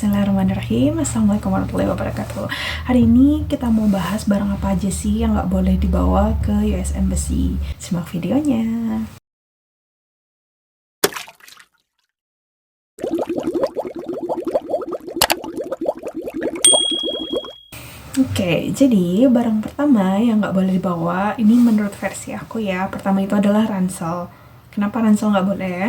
Bismillahirrahmanirrahim. Assalamualaikum warahmatullahi wabarakatuh. Hari ini kita mau bahas barang apa aja sih yang nggak boleh dibawa ke US Embassy. Simak videonya. Oke, jadi barang pertama yang nggak boleh dibawa, ini menurut versi aku ya, pertama itu adalah ransel. Kenapa ransel nggak boleh?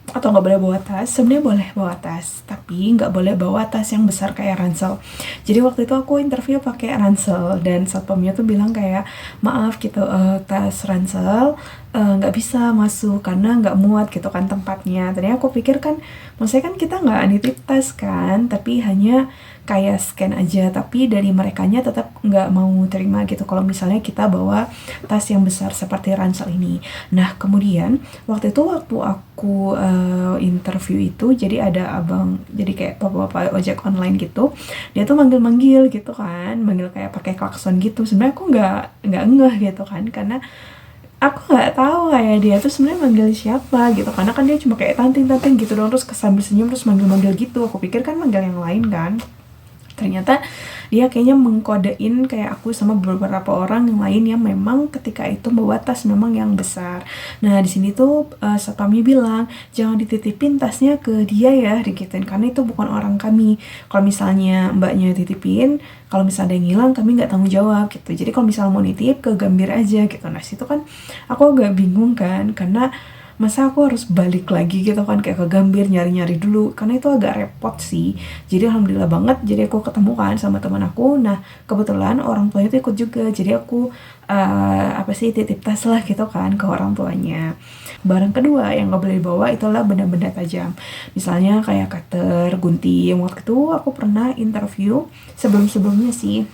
Atau nggak boleh bawa tas? Sebenarnya boleh bawa tas, tapi nggak boleh bawa tas yang besar kayak ransel. Jadi waktu itu aku interview pakai ransel, dan satpamnya tuh bilang kayak, maaf gitu, tas ransel nggak bisa masuk karena nggak muat gitu kan tempatnya. Tadinya aku pikir kan, maksudnya kan kita nggak nitip tas kan, tapi hanya kayak scan aja, tapi dari merekanya tetap nggak mau terima gitu kalau misalnya kita bawa tas yang besar seperti ransel ini. Nah kemudian waktu aku interview itu, jadi ada abang, jadi kayak bapak-bapak ojek online gitu, dia tuh manggil-manggil gitu kan, manggil kayak pakai klakson gitu. Sebenarnya aku nggak ngeh gitu kan, karena aku nggak tahu kayak dia tuh sebenarnya manggil siapa gitu, karena kan dia cuma kayak tanting-tanting gitu dong, terus sambil senyum terus manggil-manggil gitu. Aku pikir kan manggil yang lain kan, ternyata dia kayaknya mengkodein kayak aku sama beberapa orang yang lain yang memang ketika itu bawa tas memang yang besar. Nah di sini tuh satpamnya bilang jangan dititipin tasnya ke dia ya, digituin, karena itu bukan orang kami. Kalau misalnya mbaknya titipin, kalau misalnya ada yang hilang kami nggak tanggung jawab gitu. Jadi kalau misalnya mau nitip ke Gambir aja gitu. Nah situ kan aku agak bingung kan, karena masa aku harus balik lagi gitu kan, kayak ke Gambir nyari-nyari dulu, karena itu agak repot sih. Jadi alhamdulillah banget, jadi aku ketemu kan sama teman aku. Nah kebetulan orang tuanya itu ikut juga, jadi aku titip tas lah gitu kan ke orang tuanya. Barang kedua yang gak boleh dibawa itulah benda-benda tajam, misalnya kayak cutter, gunting. Waktu itu aku pernah interview sebelum-sebelumnya sih,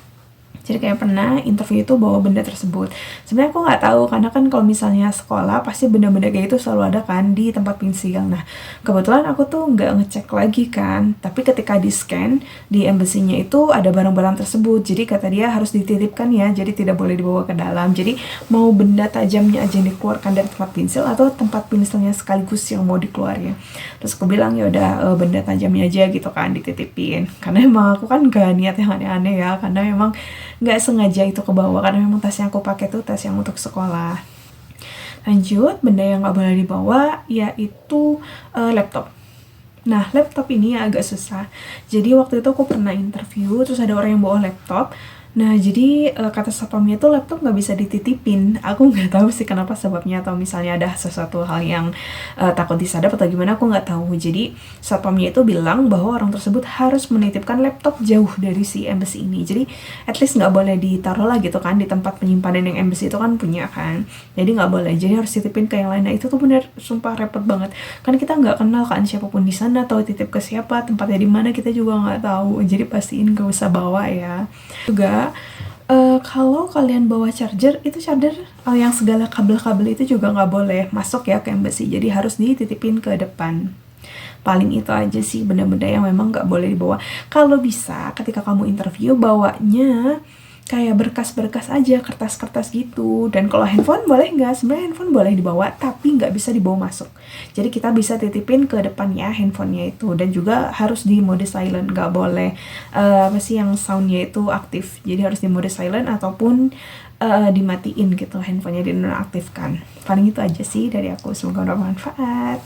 jadi kayak pernah interview itu bawa benda tersebut. Sebenarnya aku nggak tahu, karena kan kalau misalnya sekolah pasti benda-benda kayak itu selalu ada kan di tempat pensil. Nah kebetulan aku tuh nggak ngecek lagi kan, tapi ketika di scan di embassy-nya itu ada barang-barang tersebut. Jadi kata dia harus dititipkan ya, jadi tidak boleh dibawa ke dalam. Jadi mau benda tajamnya aja yang dikeluarkan dari tempat pensil, atau tempat pensilnya sekaligus yang mau dikeluarin. Terus aku bilang ya udah, benda tajamnya aja gitu kan dititipin, karena emang aku kan gak niat yang aneh-aneh ya, karena memang nggak sengaja itu ke bawah, karena memang tas yang aku pakai tuh tas yang untuk sekolah. Lanjut, benda yang nggak boleh dibawa yaitu laptop. Nah laptop ini agak susah. Jadi waktu itu aku pernah interview, terus ada orang yang bawa laptop. Nah jadi kata satpamnya itu laptop nggak bisa dititipin. Aku nggak tahu sih kenapa sebabnya, atau misalnya ada sesuatu hal yang takut disadap atau gimana, aku nggak tahu. Jadi satpamnya itu bilang bahwa orang tersebut harus menitipkan laptop jauh dari si embassy ini. Jadi at least nggak boleh ditaruh lah gitu kan di tempat penyimpanan yang embassy itu kan punya kan. Jadi nggak boleh. Jadi harus titipin ke yang lain. Nah itu tuh bener sumpah repot banget. Kan kita nggak kenal kan siapapun di sana, atau titip ke siapa, tempatnya di mana kita juga nggak tahu. Jadi pastiin gak usah bawa ya. Juga kalau kalian bawa charger, itu charger yang segala kabel-kabel itu juga nggak boleh masuk ya ke embassy, jadi harus dititipin ke depan. Paling itu aja sih benda-benda yang memang nggak boleh dibawa. Kalau bisa ketika kamu interview bawanya kayak berkas-berkas aja, kertas-kertas gitu. Dan kalau handphone boleh nggak? Sebenarnya handphone boleh dibawa, tapi nggak bisa dibawa masuk. Jadi kita bisa titipin ke depannya handphonenya itu, dan juga harus di mode silent, nggak boleh yang soundnya itu aktif. Jadi harus di mode silent ataupun dimatiin gitu, handphonenya dinonaktifkan. Paling itu aja sih dari aku, semoga bermanfaat.